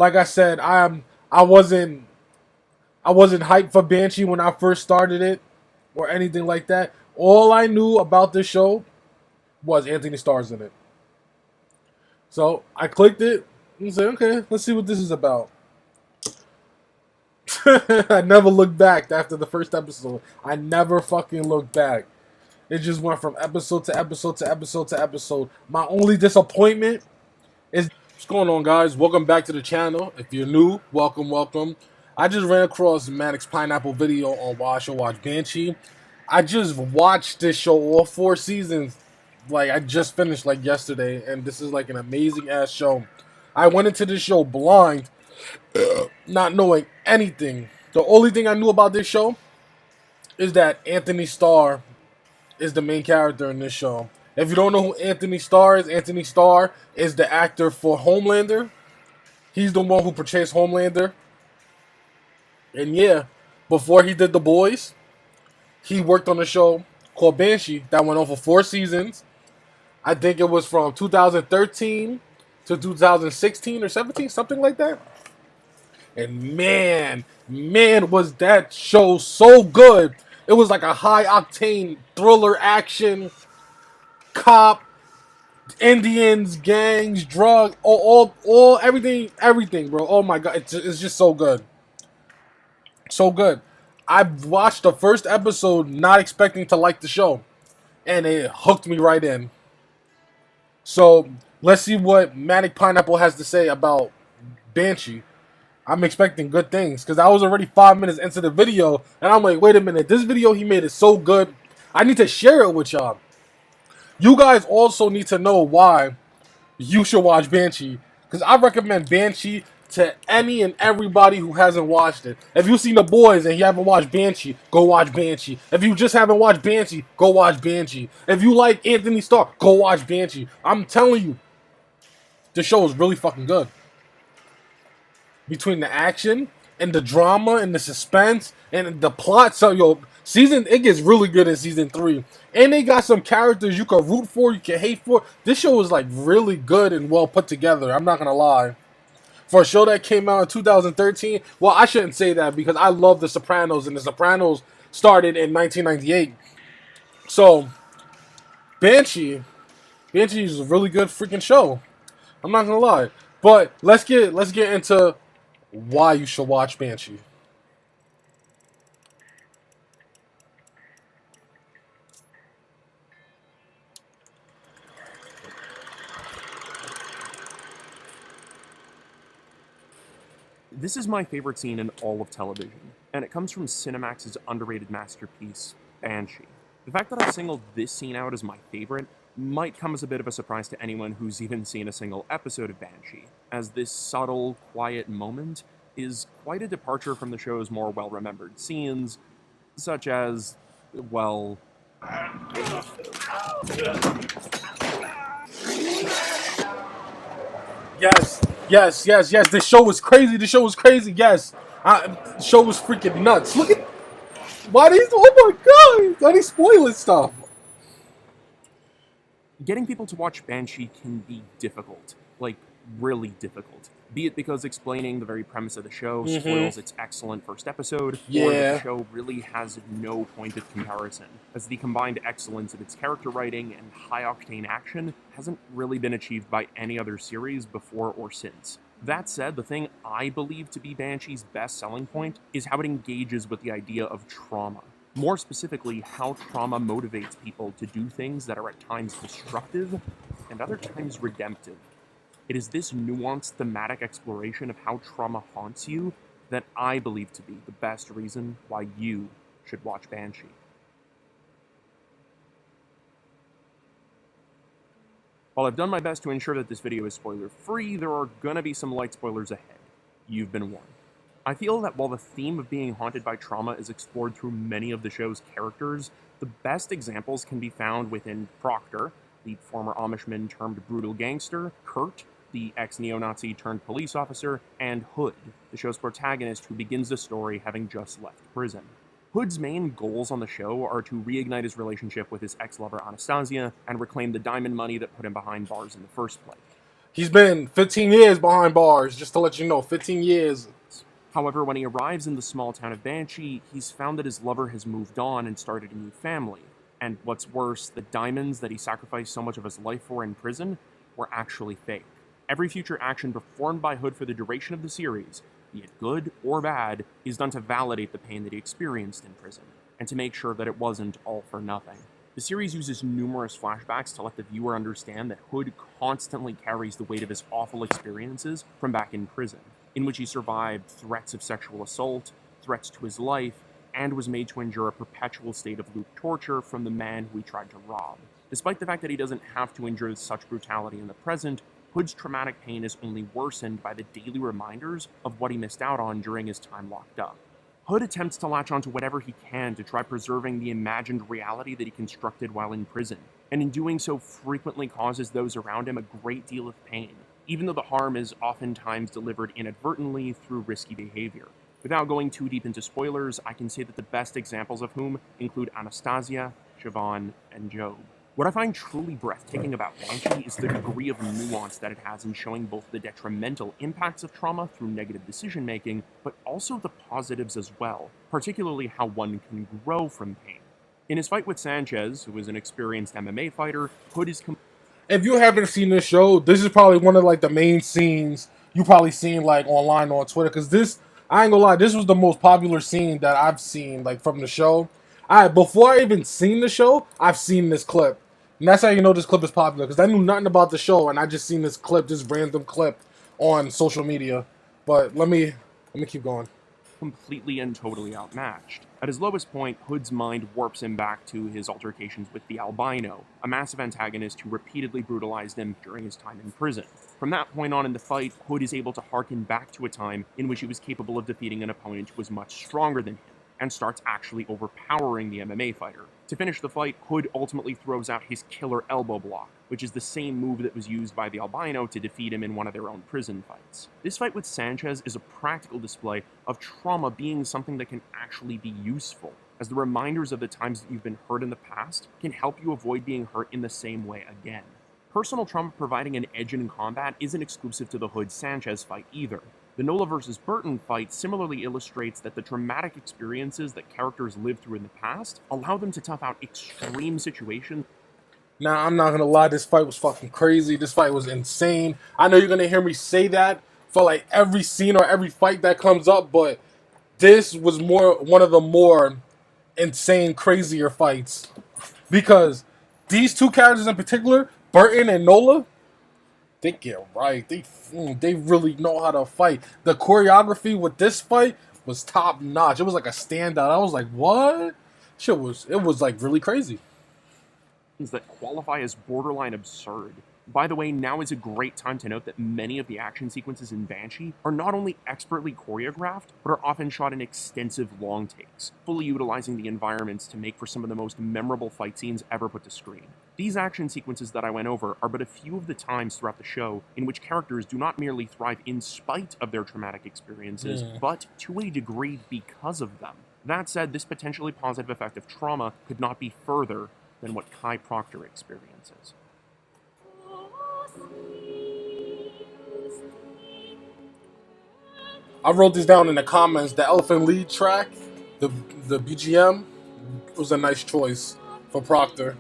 Like I said, I wasn't I wasn't hyped for Banshee when I first started it or anything like that. All I knew about this show was Anthony Starr's in it. So I clicked it and said, okay, let's see what this is about. I never looked back after the first episode. I never fucking looked back. It just went from episode to episode to episode to episode. My only disappointment is what's going on, guys. Welcome back to the channel. If you're new, welcome. I just ran across Maddox Pineapple video on why I should watch Banshee. I just watched this show all 4 seasons. Like I just finished like yesterday, and this is like an amazing ass show. I went into this show blind, not knowing anything. The only thing I knew about this show is that Anthony Starr is the main character in this show. If you don't know who Anthony Starr is the actor for Homelander. He's the one who portrays Homelander. And yeah, before he did The Boys, he worked on a show called Banshee that went on for 4 seasons. I think it was from 2013 to 2016 or 17, something like that. And man, was that show so good. It was like a high-octane thriller action, cop, Indians, gangs, drug, everything, bro. Oh my god, it's just so good. So good. I watched the first episode not expecting to like the show, and it hooked me right in. So, let's see what Manic Pineapple has to say about Banshee. I'm expecting good things, because I was already 5 minutes into the video, and I'm like, wait a minute, this video he made is so good, I need to share it with y'all. You guys also need to know why you should watch Banshee, because I recommend Banshee to any and everybody who hasn't watched it. If you've seen The Boys and you haven't watched Banshee, go watch Banshee. If you just haven't watched Banshee, go watch Banshee. If you like Anthony Starr, go watch Banshee. I'm telling you, the show is really fucking good. Between the action and the drama and the suspense and the plot, so it gets really good in season 3. And they got some characters you can root for, you can hate for. This show is like really good and well put together. I'm not gonna lie. For a show that came out in 2013, well, I shouldn't say that because I love The Sopranos, and The Sopranos started in 1998. So, Banshee is a really good freaking show. I'm not gonna lie. But let's get into why you should watch Banshee. This is my favorite scene in all of television, and it comes from Cinemax's underrated masterpiece, Banshee. The fact that I singled this scene out as my favorite might come as a bit of a surprise to anyone who's even seen a single episode of Banshee, as this subtle, quiet moment is quite a departure from the show's more well-remembered scenes, such as, well... Yes. This show was crazy. Yes. The show was freaking nuts. Look at... Oh my god! Why are they spoiling stuff? Getting people to watch Banshee can be difficult. Like, really difficult. Be it because explaining the very premise of the show spoils its excellent first episode, or that the show really has no point of comparison, as the combined excellence of its character writing and high-octane action hasn't really been achieved by any other series before or since. That said, the thing I believe to be Banshee's best selling point is how it engages with the idea of trauma. More specifically, how trauma motivates people to do things that are at times destructive and other times redemptive. It is this nuanced thematic exploration of how trauma haunts you that I believe to be the best reason why you should watch Banshee. While I've done my best to ensure that this video is spoiler-free, there are gonna be some light spoilers ahead. You've been warned. I feel that while the theme of being haunted by trauma is explored through many of the show's characters, the best examples can be found within Proctor, the former Amishman turned brutal gangster, Kurt, the ex-neo-Nazi turned police officer, and Hood, the show's protagonist who begins the story having just left prison. Hood's main goals on the show are to reignite his relationship with his ex-lover Anastasia and reclaim the diamond money that put him behind bars in the first place. He's been 15 years behind bars, just to let you know, 15 years. However, when he arrives in the small town of Banshee, he's found that his lover has moved on and started a new family. And what's worse, the diamonds that he sacrificed so much of his life for in prison were actually fake. Every future action performed by Hood for the duration of the series, be it good or bad, is done to validate the pain that he experienced in prison, and to make sure that it wasn't all for nothing. The series uses numerous flashbacks to let the viewer understand that Hood constantly carries the weight of his awful experiences from back in prison, in which he survived threats of sexual assault, threats to his life, and was made to endure a perpetual state of loop torture from the man who he tried to rob. Despite the fact that he doesn't have to endure such brutality in the present, Hood's traumatic pain is only worsened by the daily reminders of what he missed out on during his time locked up. Hood attempts to latch onto whatever he can to try preserving the imagined reality that he constructed while in prison, and in doing so frequently causes those around him a great deal of pain, even though the harm is oftentimes delivered inadvertently through risky behavior. Without going too deep into spoilers, I can say that the best examples of whom include Anastasia, Siobhan, and Job. What I find truly breathtaking about Banshee is the degree of nuance that it has in showing both the detrimental impacts of trauma through negative decision-making, but also the positives as well, particularly how one can grow from pain. In his fight with Sanchez, who is an experienced MMA fighter, Hood is If you haven't seen this show, this is probably one of like the main scenes you probably seen like online on Twitter. Because this, I ain't gonna lie, this was the most popular scene that I've seen like from the show. Before I even seen the show, I've seen this clip, and that's how you know this clip is popular. Because I knew nothing about the show, and I just seen this clip, this random clip on social media. But let me keep going. completely and totally outmatched. At his lowest point, Hood's mind warps him back to his altercations with the albino, a massive antagonist who repeatedly brutalized him during his time in prison. From that point on in the fight, Hood is able to harken back to a time in which he was capable of defeating an opponent who was much stronger than him, and starts actually overpowering the MMA fighter. To finish the fight, Hood ultimately throws out his killer elbow block, which is the same move that was used by the albino to defeat him in one of their own prison fights. This fight with Sanchez is a practical display of trauma being something that can actually be useful, as the reminders of the times that you've been hurt in the past can help you avoid being hurt in the same way again. Personal trauma providing an edge in combat isn't exclusive to the Hood-Sanchez fight either. The Nola vs. Burton fight similarly illustrates that the traumatic experiences that characters lived through in the past allow them to tough out extreme situations. Now, I'm not gonna lie, this fight was fucking crazy. This fight was insane. I know you're gonna hear me say that for like every scene or every fight that comes up, but this was one of the more insane, crazier fights. Because these two characters in particular, Burton and Nola, they get right. They really know how to fight. The choreography with this fight was top notch. It was like a standout. I was like, what? It was like really crazy. That qualify as borderline absurd. By the way, now is a great time to note that many of the action sequences in Banshee are not only expertly choreographed, but are often shot in extensive long takes, fully utilizing the environments to make for some of the most memorable fight scenes ever put to screen. These action sequences that I went over are but a few of the times throughout the show in which characters do not merely thrive in spite of their traumatic experiences, but to a degree because of them. That said, this potentially positive effect of trauma could not be further than what Kai Proctor experiences. I wrote this down in the comments. The Elephant Lead track, the BGM, was a nice choice for Proctor.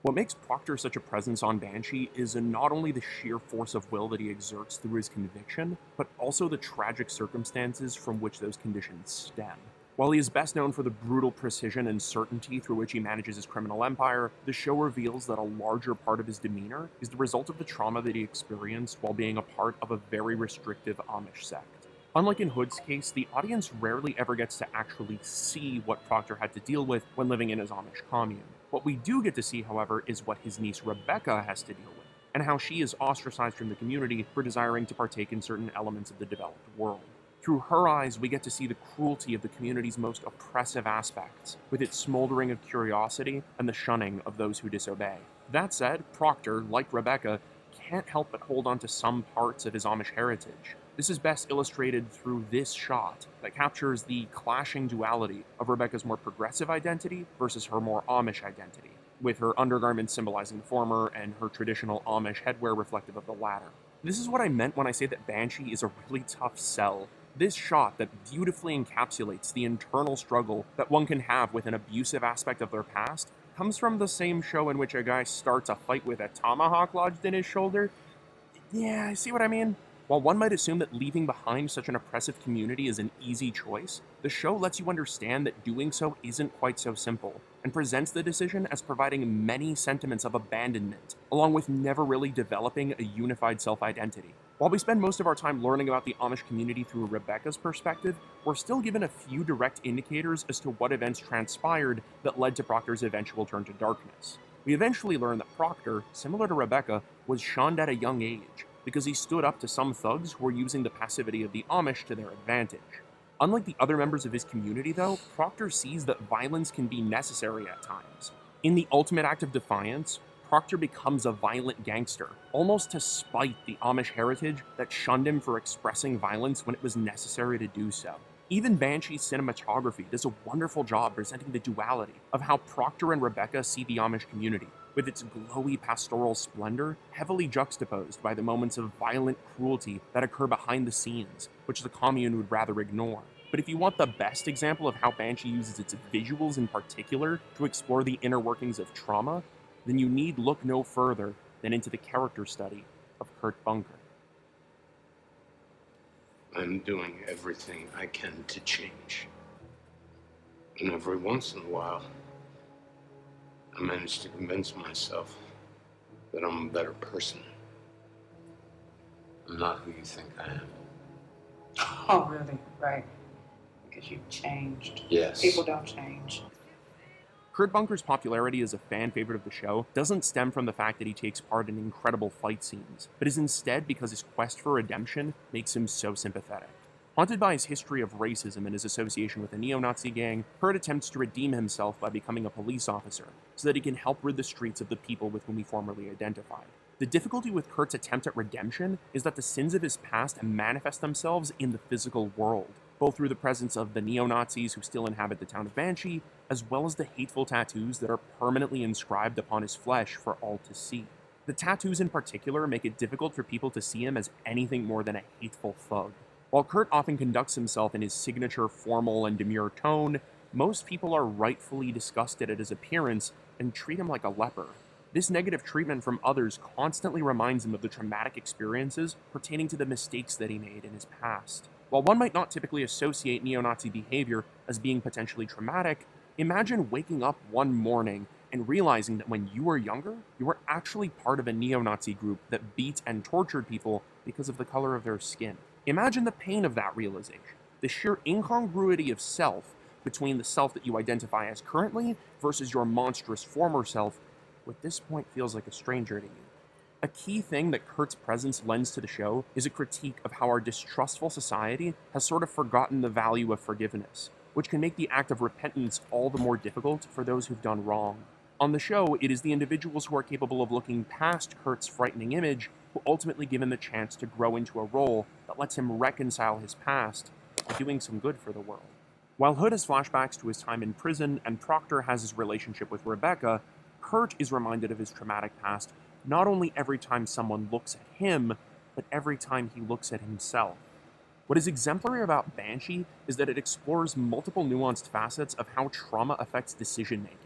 What makes Proctor such a presence on Banshee is not only the sheer force of will that he exerts through his conviction, but also the tragic circumstances from which those conditions stem. While he is best known for the brutal precision and certainty through which he manages his criminal empire, the show reveals that a larger part of his demeanor is the result of the trauma that he experienced while being a part of a very restrictive Amish sect. Unlike in Hood's case, the audience rarely ever gets to actually see what Proctor had to deal with when living in his Amish commune. What we do get to see, however, is what his niece Rebecca has to deal with, and how she is ostracized from the community for desiring to partake in certain elements of the developed world. Through her eyes, we get to see the cruelty of the community's most oppressive aspects, with its smoldering of curiosity and the shunning of those who disobey. That said, Proctor, like Rebecca, can't help but hold on to some parts of his Amish heritage. This is best illustrated through this shot that captures the clashing duality of Rebecca's more progressive identity versus her more Amish identity, with her undergarments symbolizing the former and her traditional Amish headwear reflective of the latter. This is what I meant when I say that Banshee is a really tough sell. This shot that beautifully encapsulates the internal struggle that one can have with an abusive aspect of their past comes from the same show in which a guy starts a fight with a tomahawk lodged in his shoulder. Yeah, see what I mean? While one might assume that leaving behind such an oppressive community is an easy choice, the show lets you understand that doing so isn't quite so simple, and presents the decision as providing many sentiments of abandonment, along with never really developing a unified self-identity. While we spend most of our time learning about the Amish community through Rebecca's perspective, we're still given a few direct indicators as to what events transpired that led to Proctor's eventual turn to darkness. We eventually learn that Proctor, similar to Rebecca, was shunned at a young age, because he stood up to some thugs who were using the passivity of the Amish to their advantage. Unlike the other members of his community, though, Proctor sees that violence can be necessary at times. In the ultimate act of defiance, Proctor becomes a violent gangster, almost to spite the Amish heritage that shunned him for expressing violence when it was necessary to do so. Even Banshee's cinematography does a wonderful job presenting the duality of how Proctor and Rebecca see the Amish community, with its glowy pastoral splendor heavily juxtaposed by the moments of violent cruelty that occur behind the scenes, which the commune would rather ignore. But if you want the best example of how Banshee uses its visuals in particular to explore the inner workings of trauma, then you need look no further than into the character study of Kurt Bunker. I'm doing everything I can to change. And every once in a while, I manage to convince myself that I'm a better person. I'm not who you think I am. Oh, really? Right. Because you've changed. Yes. People don't change. Kurt Bunker's popularity as a fan favorite of the show doesn't stem from the fact that he takes part in incredible fight scenes, but is instead because his quest for redemption makes him so sympathetic. Haunted by his history of racism and his association with a neo-Nazi gang, Kurt attempts to redeem himself by becoming a police officer, so that he can help rid the streets of the people with whom he formerly identified. The difficulty with Kurt's attempt at redemption is that the sins of his past manifest themselves in the physical world, both through the presence of the neo-Nazis who still inhabit the town of Banshee, as well as the hateful tattoos that are permanently inscribed upon his flesh for all to see. The tattoos in particular make it difficult for people to see him as anything more than a hateful thug. While Kurt often conducts himself in his signature formal and demure tone, most people are rightfully disgusted at his appearance and treat him like a leper. This negative treatment from others constantly reminds him of the traumatic experiences pertaining to the mistakes that he made in his past. While one might not typically associate neo-Nazi behavior as being potentially traumatic, imagine waking up one morning and realizing that when you were younger, you were actually part of a neo-Nazi group that beat and tortured people because of the color of their skin. Imagine the pain of that realization, the sheer incongruity of self between the self that you identify as currently versus your monstrous former self, who at this point feels like a stranger to you. A key thing that Kurt's presence lends to the show is a critique of how our distrustful society has sort of forgotten the value of forgiveness, which can make the act of repentance all the more difficult for those who've done wrong. On the show, it is the individuals who are capable of looking past Kurt's frightening image who ultimately give him the chance to grow into a role that lets him reconcile his past by doing some good for the world. While Hood has flashbacks to his time in prison and Proctor has his relationship with Rebecca, Kurt is reminded of his traumatic past not only every time someone looks at him, but every time he looks at himself. What is exemplary about Banshee is that it explores multiple nuanced facets of how trauma affects decision-making,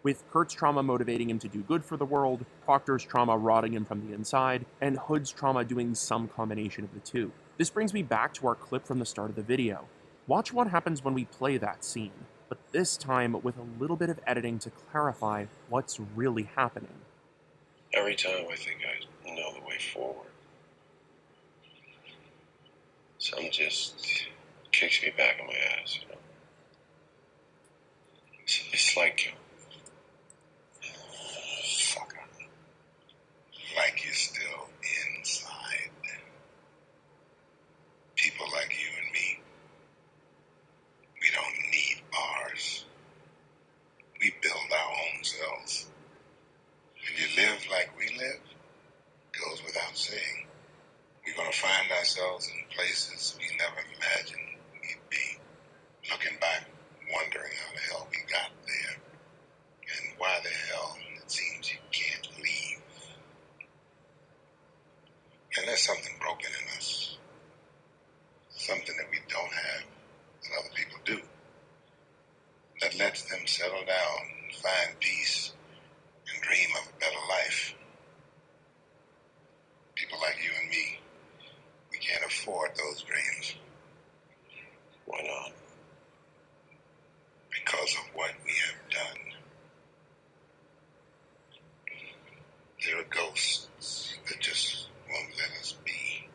with Kurt's trauma motivating him to do good for the world, Proctor's trauma rotting him from the inside, and Hood's trauma doing some combination of the two. This brings me back to our clip from the start of the video. Watch what happens when we play that scene, but this time with a little bit of editing to clarify what's really happening. Every time I think I know the way forward, something just kicks me back on my ass, you know? It's like, like you're still inside. People like you and me, we don't need bars. We build our own selves. When you live like we live, goes without saying, we're going to find ourselves in places lets them settle down, find peace, and dream of a better life. People like you and me, we can't afford those dreams. Why not? Because of what we have done. There are ghosts that just won't let us be.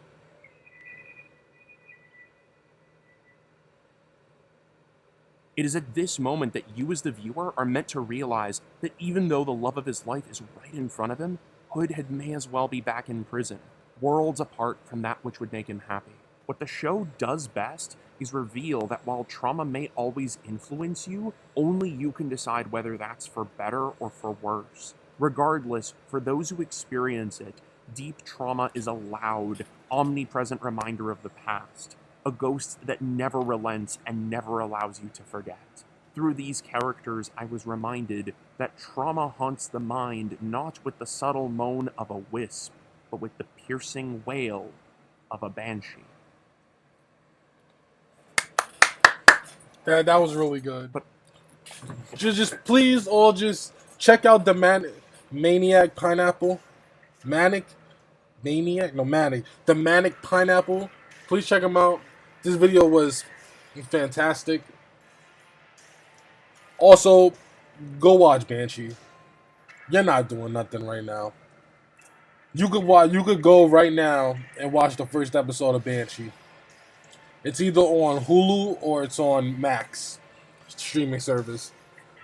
It is at this moment that you as the viewer are meant to realize that even though the love of his life is right in front of him, Hood may as well be back in prison, worlds apart from that which would make him happy. What the show does best is reveal that while trauma may always influence you, only you can decide whether that's for better or for worse. Regardless, for those who experience it, deep trauma is a loud, omnipresent reminder of the past, a ghost that never relents and never allows you to forget. Through these characters, I was reminded that trauma haunts the mind not with the subtle moan of a wisp, but with the piercing wail of a banshee. That was really good. But just please all just check out the Maniac Pineapple. Manic? The Manic Pineapple. Please check them out. This video was fantastic. Also, go watch Banshee. You're not doing nothing right now. You could go right now and watch the first episode of Banshee. It's either on Hulu or it's on Max streaming service.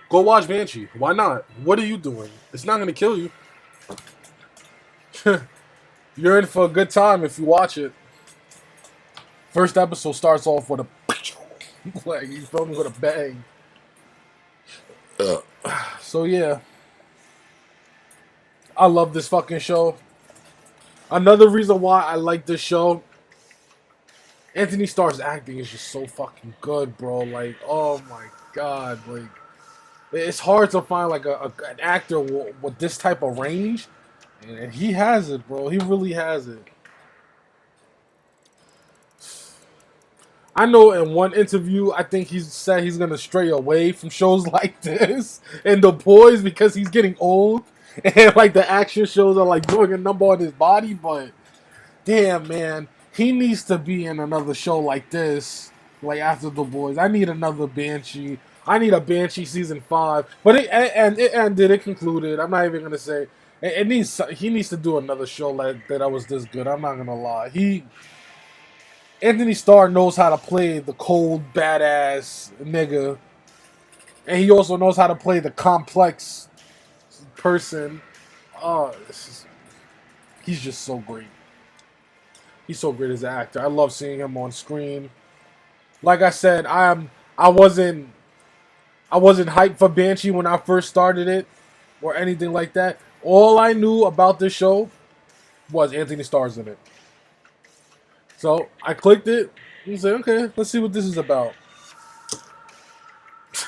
Go watch Banshee. Why not? What are you doing? It's not gonna kill you. You're in for a good time if you watch it. First episode starts off with a like you feel me, with a bang. So yeah, I love this fucking show. Another reason why I like this show, Anthony Starr's acting is just so fucking good, bro. Like, oh my god, like it's hard to find like an actor with this type of range, and he has it, bro. He really has it. I know in one interview, I think he said he's gonna stray away from shows like this and The Boys because he's getting old, and like the action shows are like doing a number on his body. But damn, man, he needs to be in another show like this, like after The Boys. I need another Banshee. I need a Banshee season 5. But it ended. It concluded. I'm not even gonna say it needs. He needs to do another show that was this good. I'm not gonna lie. Anthony Starr knows how to play the cold, badass nigga. And he also knows how to play the complex person. Oh, he's just so great. He's so great as an actor. I love seeing him on screen. Like I said, I wasn't hyped for Banshee when I first started it or anything like that. All I knew about this show was Anthony Starr's in it. So I clicked it and said, okay, let's see what this is about.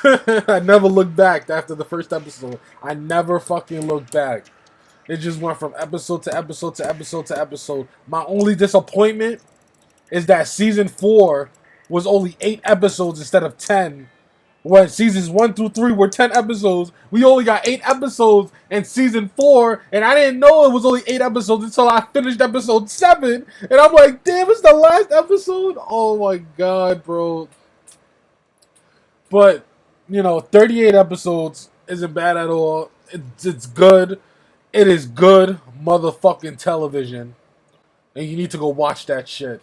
I never looked back after the first episode. I never fucking looked back. It just went from episode to episode to episode to episode. My only disappointment is that season 4 was only 8 episodes instead of 10. When seasons 1 through 3 were 10 episodes, we only got 8 episodes in season 4, and I didn't know it was only 8 episodes until I finished episode 7, and I'm like, damn, it's the last episode? Oh my god, bro. But, 38 episodes isn't bad at all. It's good. It is good motherfucking television. And you need to go watch that shit.